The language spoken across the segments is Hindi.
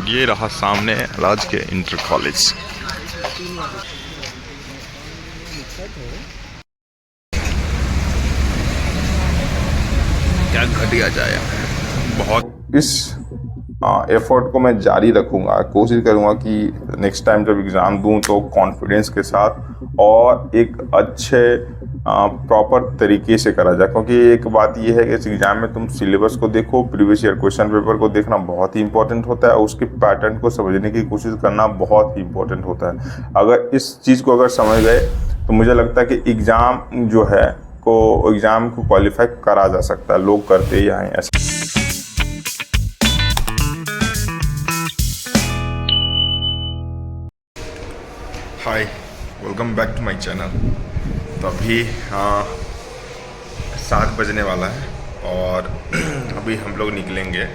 ये रहा सामने राज के इंटर कॉलेज। क्या घटिया जाए बहुत। इस एफर्ट को मैं जारी रखूँगा, कोशिश करूँगा कि नेक्स्ट टाइम जब एग्ज़ाम दूँ तो कॉन्फिडेंस के साथ और एक अच्छे प्रॉपर तरीके से करा जाए। क्योंकि एक बात ये है कि इस एग्ज़ाम में तुम सिलेबस को देखो, प्रीवियस ईयर क्वेश्चन पेपर को देखना बहुत ही इंपॉर्टेंट होता है और उसके पैटर्न को समझने की कोशिश करना बहुत ही इंपॉर्टेंट होता है। अगर इस चीज़ को अगर समझ गए तो मुझे लगता है कि एग्ज़ाम जो है एग्ज़ाम को क्वालिफाई करा जा सकता है। लोग करते ही आए ऐसे। Hi, welcome back to my channel. तो अभी 7 बजने वाला है और अभी हम लोग निकलेंगे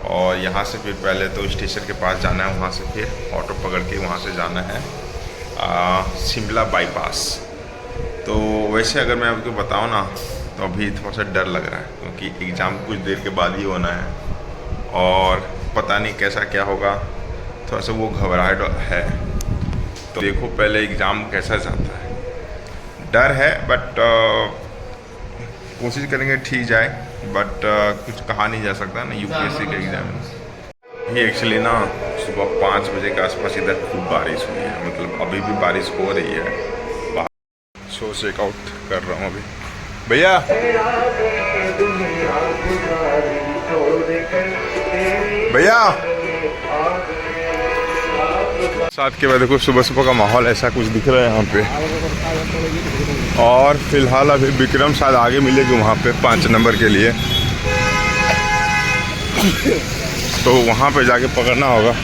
और यहाँ से फिर पहले तो स्टेशन के पास जाना है, वहाँ से फिर ऑटो पकड़ के वहाँ से जाना है शिमला बाईपास। तो वैसे अगर मैं आपको बताऊँ ना तो अभी थोड़ा सा डर लग रहा है क्योंकि एग्ज़ाम कुछ देर के बाद ही होना है और पता नहीं कैसा क्या होगा, थोड़ा सा वो घबराहट है। तो देखो पहले एग्ज़ाम कैसा जाता है, डर है बट कोशिश करेंगे ठीक जाए। बट कुछ कहा नहीं जा सकता ना, यूपीएससी का एग्ज़ाम। ये एक्चुअली ना सुबह 5 बजे के आसपास इधर खूब बारिश हुई है, मतलब अभी भी बारिश हो रही है। शो चेकआउट कर रहा हूँ अभी। भैया भैया 7 के बाद देखो सुबह सुबह का माहौल ऐसा कुछ दिख रहा है यहाँ पे। और फिलहाल अभी विक्रम शायद आगे मिलेगी वहाँ पे 5 नंबर के लिए, तो वहाँ पे जाके पकड़ना होगा।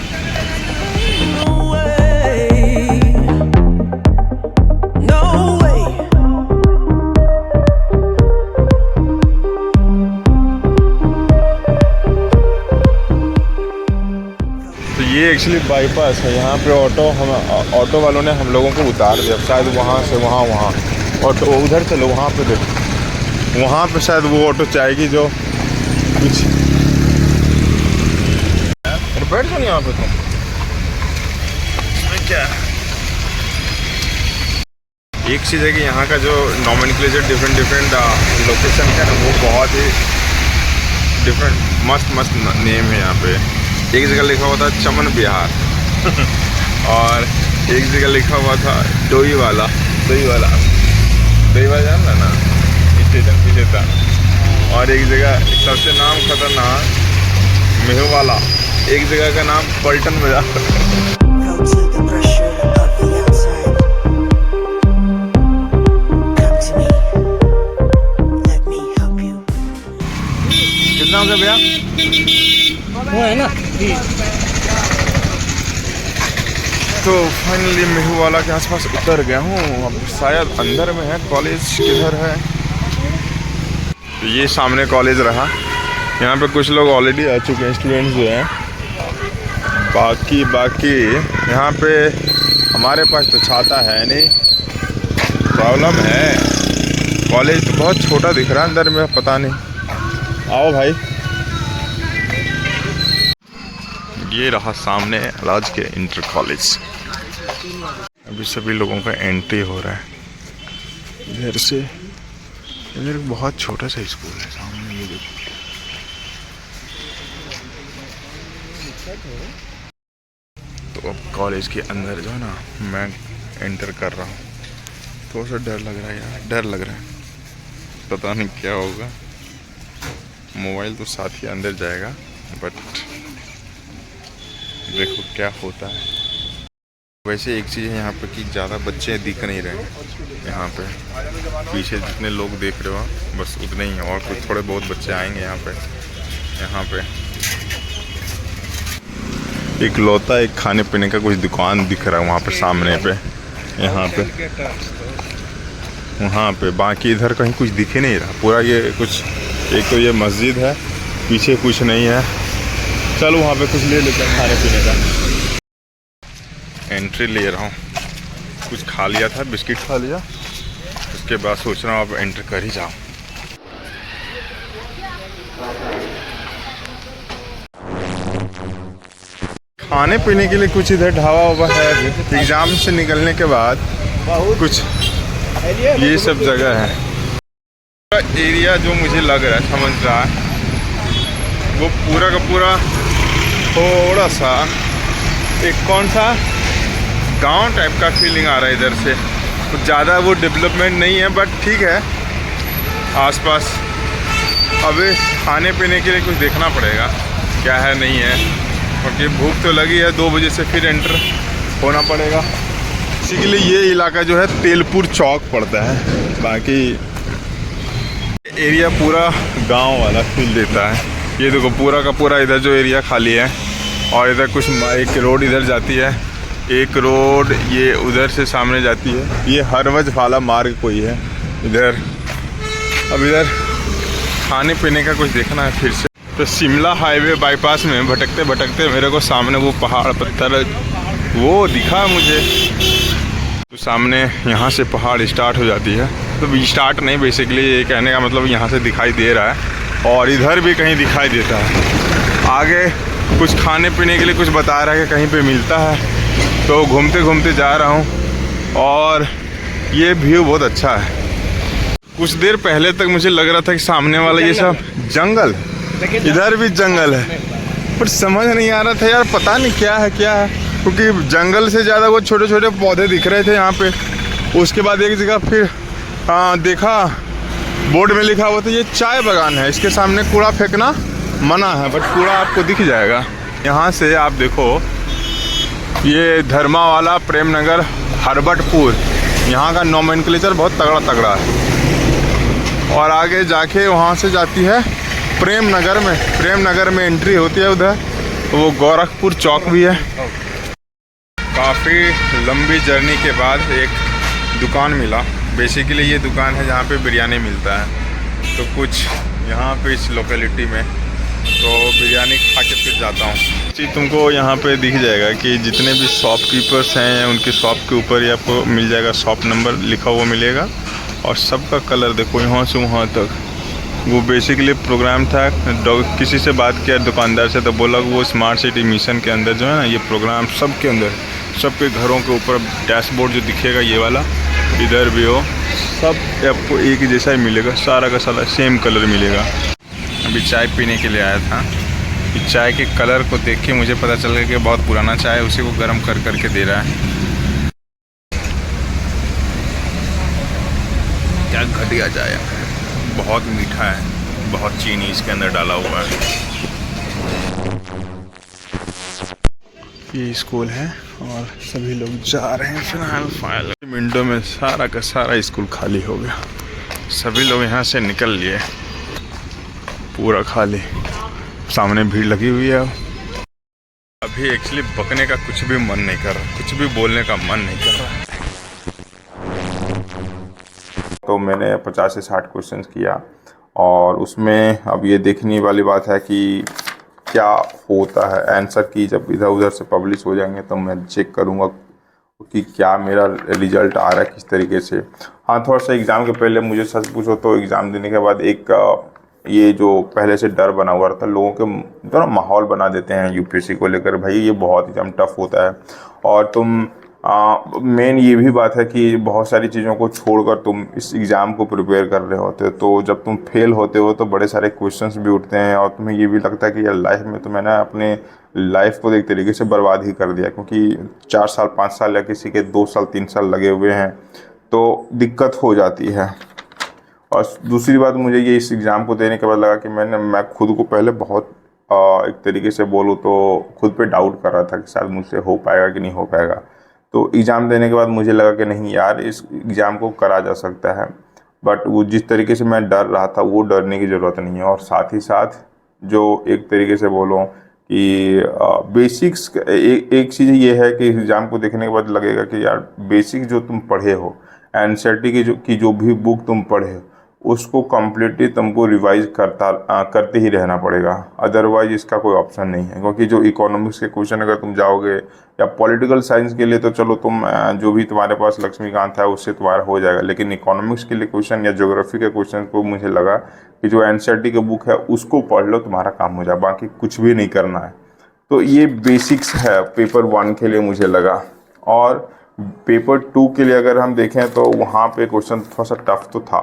ये एक्चुअली बाईपास है, यहाँ पे ऑटो वालों ने हम लोगों को उतार दिया। शायद वहाँ से वहाँ ऑटो उधर चलो, वहाँ पे देखो, वहाँ पे शायद वो ऑटो चाहेगी जो कुछ। बैठ जाओ यहाँ पे तुम। क्या एक चीज़ है कि यहाँ का जो नॉमेनक्लेचर डिफरेंट लोकेशन का ना, वो बहुत ही डिफरेंट मस्त नेम है यहाँ पे। एक जगह लिखा हुआ था चमन बिहार और एक जगह लिखा हुआ था दही वाला जान ना स्टेशन पीछे था। और एक जगह सबसे नाम खतरनाक मेहू वाला, एक जगह का नाम पलटन बाजार। कितना हो गया भैया? वो है ना। तो फाइनली मेहू वाला के आसपास उतर गया हूँ। अब शायद अंदर में है, कॉलेज किधर है? तो ये सामने कॉलेज रहा। यहाँ पे कुछ लोग ऑलरेडी आ चुके हैं, स्टूडेंट्स जो हैं। बाकी यहाँ पे हमारे पास तो छाता है नहीं, प्रॉब्लम है। कॉलेज तो बहुत छोटा दिख रहा है, अंदर में पता नहीं। आओ भाई। ये रहा सामने राज के इंटर कॉलेज। अभी सभी लोगों का एंट्री हो रहा है इधर से। इधर बहुत छोटा सा स्कूल है सामने, ये देखो। तो अब कॉलेज के अंदर जो है ना, मैं एंटर कर रहा हूँ। थोड़ा सा डर लग रहा है यार, डर लग रहा है, पता नहीं क्या होगा। मोबाइल तो साथ ही अंदर जाएगा, बट देखो क्या होता है। वैसे एक चीज़ है यहाँ पे कि ज़्यादा बच्चे दिख नहीं रहे यहाँ पे। पीछे जितने लोग देख रहे हो बस उतने ही हैं, और कुछ थोड़े बहुत बच्चे आएंगे यहाँ पे। एक लौता एक खाने पीने का कुछ दुकान दिख रहा है वहाँ पे सामने पे, वहाँ पे। बाकी इधर कहीं कुछ दिख ही नहीं रहा पूरा। ये कुछ एक तो ये मस्जिद है, पीछे कुछ नहीं है। चलो वहाँ पे कुछ ले लेते हैं खाने पीने का। एंट्री ले रहा हूँ, कुछ खा लिया था, बिस्किट खा लिया, उसके बाद सोच रहा हूँ अब एंटर कर ही जाऊँ। खाने पीने के लिए कुछ इधर ढाबा वाबा है। एग्ज़ाम से निकलने के बाद कुछ ये सब जगह है। एरिया जो मुझे लग रहा है, समझ रहा है, वो पूरा का पूरा थोड़ा सा एक कौन सा गांव टाइप का फीलिंग आ रहा है इधर से। कुछ ज़्यादा वो डेवलपमेंट नहीं है, बट ठीक है। आसपास अभी खाने पीने के लिए कुछ देखना पड़ेगा क्या है नहीं है, क्योंकि भूख तो लगी है। 2 बजे से फिर एंटर होना पड़ेगा। इसी के लिए ये इलाका जो है तेलपुर चौक पड़ता है। बाकी एरिया पूरा गांव वाला फील देता है। ये देखो पूरा का पूरा इधर जो एरिया खाली है, और इधर कुछ एक रोड इधर जाती है, एक रोड ये उधर से सामने जाती है। ये हरवज वाला मार्ग कोई है इधर। अब इधर खाने पीने का कुछ देखना है फिर से। तो शिमला हाईवे बाईपास में भटकते भटकते मेरे को सामने वो पहाड़ पत्थर वो दिखा मुझे। तो सामने यहाँ से पहाड़ स्टार्ट हो जाती है। तो स्टार्ट नहीं, बेसिकली ये कहने का मतलब यहाँ से दिखाई दे रहा है, और इधर भी कहीं दिखाई देता है। आगे कुछ खाने पीने के लिए कुछ बता रहा है कि कहीं पे मिलता है। तो घूमते घूमते जा रहा हूँ, और ये व्यू बहुत अच्छा है। कुछ देर पहले तक मुझे लग रहा था कि सामने वाला ये सब जंगल, इधर भी जंगल है, पर समझ नहीं आ रहा था यार, पता नहीं क्या है क्या है। क्योंकि जंगल से ज़्यादा वो छोटे छोटे पौधे दिख रहे थे यहाँ पे। उसके बाद एक जगह फिर देखा बोर्ड में लिखा हुआ था ये चाय बागान है, इसके सामने कूड़ा फेंकना मना है, बट कूड़ा आपको दिख जाएगा। यहाँ से आप देखो ये धर्मावाला, प्रेम नगर, हरबटपुर, यहाँ का नोमेनक्लेचर बहुत तगड़ा तगड़ा है। और आगे जाके वहाँ से जाती है प्रेम नगर में एंट्री होती है उधर। वो गोरखपुर चौक भी है। काफ़ी लंबी जर्नी के बाद एक दुकान मिला। बेसिकली ये दुकान है जहाँ पे बिरयानी मिलता है। तो कुछ यहाँ पे इस लोकेलिटी में तो बिरयानी खा के फिर जाता हूँ। जी तुमको यहाँ पे दिख जाएगा कि जितने भी शॉपकीपर्स हैं उनके शॉप के ऊपर ही आपको मिल जाएगा, शॉप नंबर लिखा हुआ मिलेगा। और सबका कलर देखो यहाँ से वहाँ तक। वो बेसिकली प्रोग्राम था, किसी से बात किया दुकानदार से, तो बोला वो स्मार्ट सिटी मिशन के अंदर जो है ना, ये प्रोग्राम सबके अंदर, सबके घरों के ऊपर डैशबोर्ड जो दिखेगा ये वाला, इधर भी हो, सब आपको एक जैसा ही मिलेगा, सारा का सारा सेम कलर मिलेगा। अभी चाय पीने के लिए आया था। इस चाय के कलर को देख के मुझे पता चल गया कि बहुत पुराना चाय है, उसी को गर्म कर करके दे रहा है। क्या घटिया चाय है, बहुत मीठा है, बहुत चीनी इसके अंदर डाला हुआ है। ये स्कूल है और सभी लोग जा रहे हैं फिलहाल। मिनटों में सारा का सारा स्कूल खाली हो गया। सभी लोग यहाँ से निकल लिए, पूरा खाली। सामने भीड़ लगी हुई है। अभी एक्चुअली बकने का कुछ भी मन नहीं कर रहा, कुछ भी बोलने का मन नहीं कर रहा। तो मैंने 50 से 60 क्वेश्चंस किया, और उसमें अब ये देखने वाली बात है कि क्या होता है। आंसर की जब इधर उधर से पब्लिश हो जाएंगे तो मैं चेक करूँगा कि क्या मेरा रिजल्ट आ रहा है किस तरीके से। हाँ, थोड़ा सा एग्ज़ाम के पहले मुझे सच पूछो तो एग्ज़ाम देने के बाद एक ये जो पहले से डर बना हुआ था, लोगों के जो ना माहौल बना देते हैं यूपीएससी को लेकर, भाई ये बहुत एग्ज़ाम टफ होता है। और तुम मेन ये भी बात है कि बहुत सारी चीज़ों को छोड़कर तुम इस एग्ज़ाम को प्रिपेयर कर रहे होते हो, तो जब तुम फेल होते हो तो बड़े सारे क्वेश्चंस भी उठते हैं, और तुम्हें ये भी लगता है कि यार लाइफ में तो मैंने अपने लाइफ को एक तरीके से बर्बाद ही कर दिया, क्योंकि 4 साल 5 साल या किसी के 2 साल 3 साल लगे हुए हैं, तो दिक्कत हो जाती है। और दूसरी बात, मुझे ये इस एग्ज़ाम को देने के बाद लगा कि मैं खुद को पहले बहुत एक तरीके से बोलूँ तो खुद पे डाउट कर रहा था कि शायद मुझसे हो पाएगा कि नहीं हो पाएगा। तो एग्ज़ाम देने के बाद मुझे लगा कि नहीं यार, इस एग्ज़ाम को करा जा सकता है। बट वो जिस तरीके से मैं डर रहा था वो डरने की ज़रूरत नहीं है। और साथ ही साथ जो एक तरीके से बोलो कि बेसिक्स, एक चीज़ ये है कि एग्ज़ाम को देखने के बाद लगेगा कि यार बेसिक जो तुम पढ़े हो, एनसीईआरटी की जो भी बुक तुम पढ़े हो, उसको कम्प्लीटली तुमको रिवाइज करते ही रहना पड़ेगा। अदरवाइज इसका कोई ऑप्शन नहीं है, क्योंकि जो इकोनॉमिक्स के क्वेश्चन अगर तुम जाओगे, या पॉलिटिकल साइंस के लिए तो चलो तुम जो भी तुम्हारे पास लक्ष्मीकांत है उससे तुम्हारा हो जाएगा, लेकिन इकोनॉमिक्स के लिए क्वेश्चन या ज्योग्राफी के क्वेश्चन को मुझे लगा कि जो एनसीईआरटी की बुक है उसको पढ़ लो, तुम्हारा काम हो जाए, बाकी कुछ भी नहीं करना है। तो ये बेसिक्स है पेपर 1 के लिए मुझे लगा। और पेपर 2 के लिए अगर हम देखें तो वहाँ पे क्वेश्चन थोड़ा सा टफ तो था।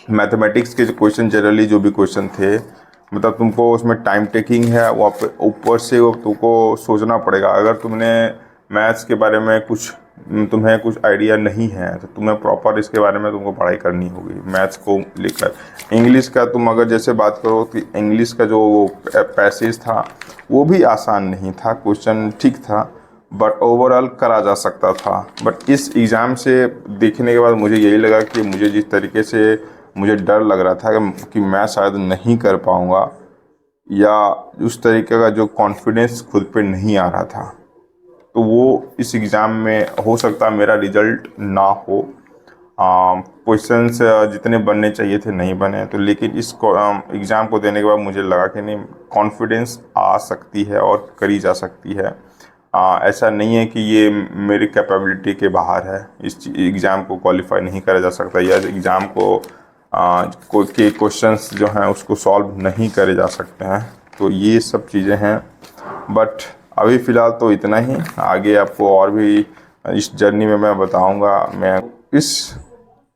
मैथमेटिक्स के जो क्वेश्चन जनरली जो भी क्वेश्चन थे, मतलब तुमको उसमें टाइम टेकिंग है, वहाँ पे ऊपर से वो तुमको सोचना पड़ेगा। अगर तुमने मैथ्स के बारे में तुम्हें कुछ आइडिया नहीं है तो तुम्हें प्रॉपर इसके बारे में तुमको पढ़ाई करनी होगी मैथ्स को लेकर। इंग्लिश का तुम अगर जैसे बात करो कि इंग्लिश का जो पैसेज था वो भी आसान नहीं था, क्वेश्चन ठीक था, बट ओवरऑल करा जा सकता था। बट इस एग्ज़ाम से देखने के बाद मुझे यही लगा कि मुझे जिस तरीके से मुझे डर लग रहा था कि मैं शायद नहीं कर पाऊँगा, या उस तरीके का जो कॉन्फिडेंस खुद पे नहीं आ रहा था, तो वो इस एग्ज़ाम में हो सकता मेरा रिज़ल्ट ना हो। क्वेश्चंस जितने बनने चाहिए थे नहीं बने, तो लेकिन इस एग्ज़ाम को देने के बाद मुझे लगा कि नहीं, कॉन्फिडेंस आ सकती है और करी जा सकती है। ऐसा नहीं है कि ये मेरी कैपेबिलिटी के बाहर है, इस एग्ज़ाम को क्वालिफाई नहीं करा जा सकता, या एग्ज़ाम को के क्वेश्चंस जो हैं उसको सॉल्व नहीं करे जा सकते हैं। तो ये सब चीज़ें हैं, बट अभी फ़िलहाल तो इतना ही। आगे आपको और भी इस जर्नी में मैं बताऊंगा। मैं इस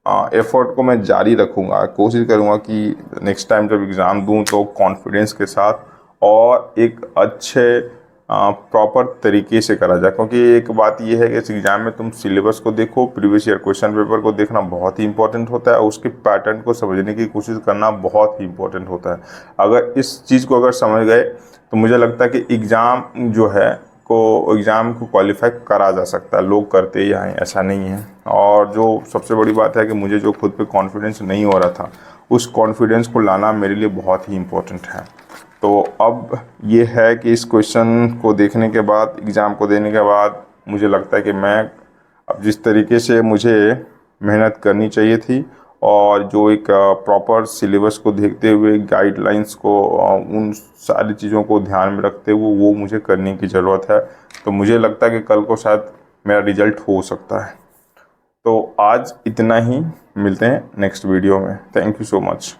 एफ़र्ट को मैं जारी रखूंगा, कोशिश करूंगा कि नेक्स्ट टाइम जब एग्ज़ाम दूं तो कॉन्फिडेंस के साथ और एक अच्छे प्रॉपर तरीके से करा जाए। क्योंकि एक बात ये है कि इस एग्ज़ाम में तुम सिलेबस को देखो, प्रीवियस ईयर क्वेश्चन पेपर को देखना बहुत ही इंपॉर्टेंट होता है, और उसके पैटर्न को समझने की कोशिश करना बहुत ही इंपॉर्टेंट होता है। अगर इस चीज़ को अगर समझ गए तो मुझे लगता है कि एग्ज़ाम को क्वालिफाई करा जा सकता है। लोग करते ही आए, ऐसा नहीं है। और जो सबसे बड़ी बात है कि मुझे जो खुद पे कॉन्फिडेंस नहीं हो रहा था, उस कॉन्फिडेंस को लाना मेरे लिए बहुत ही इम्पोर्टेंट है। तो अब ये है कि इस क्वेश्चन को देखने के बाद, एग्ज़ाम को देने के बाद, मुझे लगता है कि मैं अब जिस तरीके से मुझे मेहनत करनी चाहिए थी, और जो एक प्रॉपर सिलेबस को देखते हुए, गाइडलाइंस को, उन सारी चीज़ों को ध्यान में रखते हुए वो मुझे करने की ज़रूरत है। तो मुझे लगता है कि कल को शायद मेरा रिज़ल्ट हो सकता है। तो आज इतना ही, मिलते हैं नेक्स्ट वीडियो में। Thank you so much.